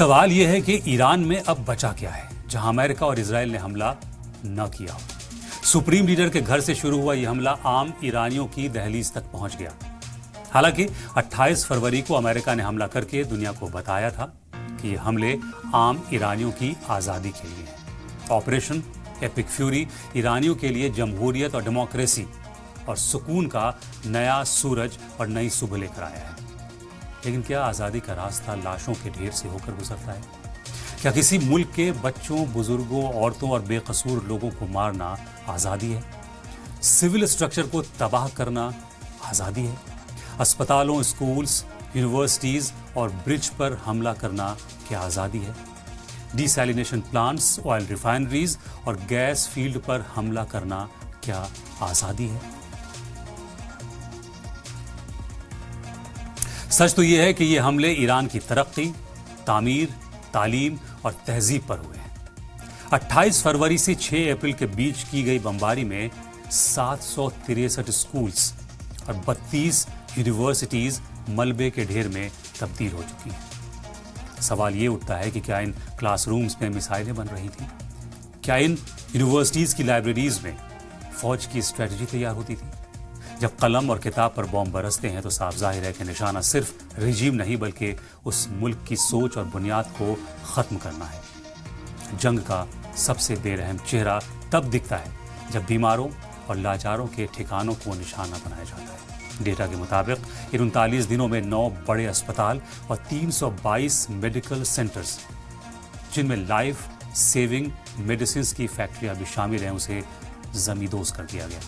سوال یہ ہے کہ ایران میں اب بچا کیا ہے جہاں امریکہ اور اسرائیل نے حملہ نہ کیا ہو۔ سپریم لیڈر کے گھر سے شروع ہوا یہ حملہ عام ایرانیوں کی دہلیز تک پہنچ گیا۔ حالانکہ 28 فروری کو امریکہ نے حملہ کر کے دنیا کو بتایا تھا کہ یہ حملے عام ایرانیوں کی آزادی کے لیے ہیں۔ آپریشن ایپک فیوری ایرانیوں کے لیے جمہوریت اور ڈیموکریسی اور سکون کا نیا سورج اور نئی صبح لے کر آیا ہے۔ لیکن کیا آزادی کا راستہ لاشوں کے ڈھیر سے ہو کر گزرتا ہے؟ کیا کسی ملک کے بچوں، بزرگوں، عورتوں اور بے قصور لوگوں کو مارنا آزادی ہے؟ سول اسٹرکچر کو تباہ کرنا آزادی ہے؟ اسپتالوں، اسکولز، یونیورسٹیز اور برج پر حملہ کرنا کیا آزادی ہے؟ D salination plants, oil refineries اور گیس فیلڈ پر حملہ کرنا کیا آزادی ہے؟ سچ تو یہ ہے کہ یہ حملے ایران کی ترقی، تعمیر، تعلیم اور تہذیب پر ہوئے ہیں۔ 28 فروری سے 6 اپریل کے بیچ کی گئی بمباری میں 763 اسکولز اور 32 یونیورسٹیز ملبے کے ڈھیر میں تبدیل ہو چکی ہیں۔ سوال یہ اٹھتا ہے کہ کیا ان کلاس رومز میں میزائلیں بن رہی تھیں؟ کیا ان یونیورسٹیز کی لائبریریز میں فوج کی اسٹریٹجی تیار ہوتی تھی؟ جب قلم اور کتاب پر بم برستے ہیں تو صاف ظاہر ہے کہ نشانہ صرف رجیم نہیں بلکہ اس ملک کی سوچ اور بنیاد کو ختم کرنا ہے۔ جنگ کا سب سے بے رحم چہرہ تب دکھتا ہے جب بیماروں اور لاچاروں کے ٹھکانوں کو نشانہ بنایا جاتا ہے۔ ڈیٹا کے مطابق ان 39 دنوں میں 9 بڑے اسپتال اور 322 میڈیکل سینٹرز جن میں لائف سیونگ میڈیسنز کی فیکٹریاں بھی شامل ہیں اسے زمیندوز کر دیا گیا۔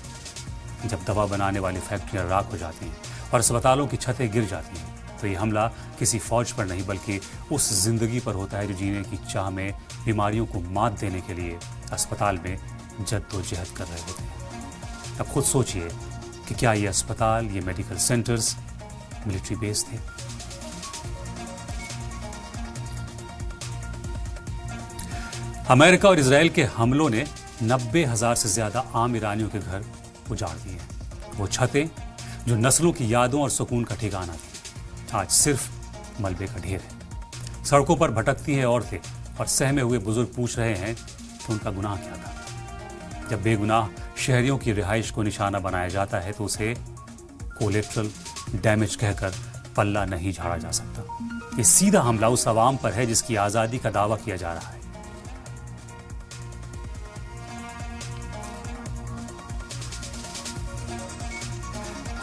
جب دوا بنانے والی فیکٹریاں راکھ ہو جاتی ہیں اور اسپتالوں کی چھتیں گر جاتی ہیں تو یہ حملہ کسی فوج پر نہیں بلکہ اس زندگی پر ہوتا ہے جو جینے کی چاہ میں بیماریوں کو مات دینے کے لیے اسپتال میں جد و جہد کر رہے ہوتے ہیں۔ اب خود سوچئے کہ کیا یہ اسپتال، یہ میڈیکل سینٹرز ملٹری بیس تھے؟ امریکہ اور اسرائیل کے حملوں نے 90,000 سے زیادہ عام ایرانیوں کے گھر اجاڑ دیے ہیں۔ وہ چھتیں جو نسلوں کی یادوں اور سکون کا ٹھکانہ تھی آج صرف ملبے کا ڈھیر ہے۔ سڑکوں پر بھٹکتی ہیں عورتیں اور سہمے ہوئے بزرگ پوچھ رہے ہیں کہ ان کا گناہ کیا تھا۔ جب بے گناہ شہریوں کی رہائش کو نشانہ بنایا جاتا ہے تو اسے کولیٹرل ڈیمیج کہہ کر پلہ نہیں جھاڑا جا سکتا۔ یہ سیدھا حملہ اس عوام پر ہے جس کی آزادی کا دعویٰ کیا جا رہا ہے۔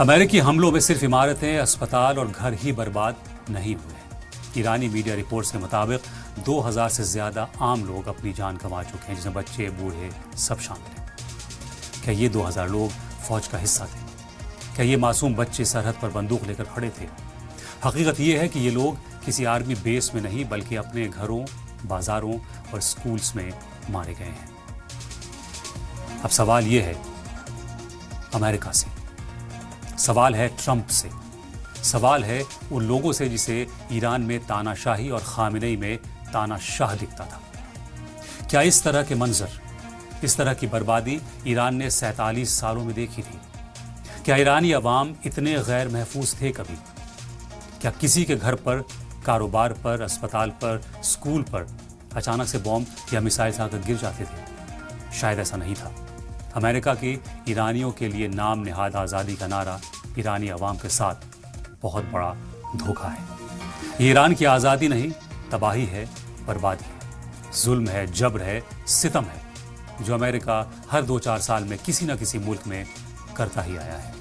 امریکی حملوں میں صرف عمارتیں، اسپتال اور گھر ہی برباد نہیں ہوئے ہیں۔ ایرانی میڈیا رپورٹس کے مطابق 2000 سے زیادہ عام لوگ اپنی جان گنوا چکے ہیں جس میں بچے، بوڑھے سب شامل ہیں۔ کیا یہ 2000 لوگ فوج کا حصہ تھے؟ کیا یہ معصوم بچے سرحد پر بندوق لے کر کھڑے تھے؟ حقیقت یہ ہے کہ یہ لوگ کسی آرمی بیس میں نہیں بلکہ اپنے گھروں، بازاروں اور سکولز میں مارے گئے ہیں۔ اب سوال یہ ہے امریکہ سے، سوال ہے ٹرمپ سے، سوال ہے ان لوگوں سے جسے ایران میں تانا شاہی اور خامنئی میں تانا شاہ دکھتا تھا۔ کیا اس طرح کے منظر، اس طرح کی بربادی ایران نے 47 سالوں میں دیکھی تھی؟ کیا ایرانی عوام اتنے غیر محفوظ تھے کبھی؟ کیا کسی کے گھر پر، کاروبار پر، اسپتال پر، اسکول پر اچانک سے بم یا میزائل آ کر گر جاتے تھے؟ شاید ایسا نہیں تھا۔ امریکہ کے ایرانیوں کے لیے نام نہاد آزادی کا نعرہ ایرانی عوام کے ساتھ بہت بڑا دھوکہ ہے۔ یہ ایران کی آزادی نہیں، تباہی ہے، بربادی ہے، ظلم ہے، جبر ہے، ستم ہے جو امریکہ ہر 2-4 سال میں کسی نہ کسی ملک میں کرتا ہی آیا ہے۔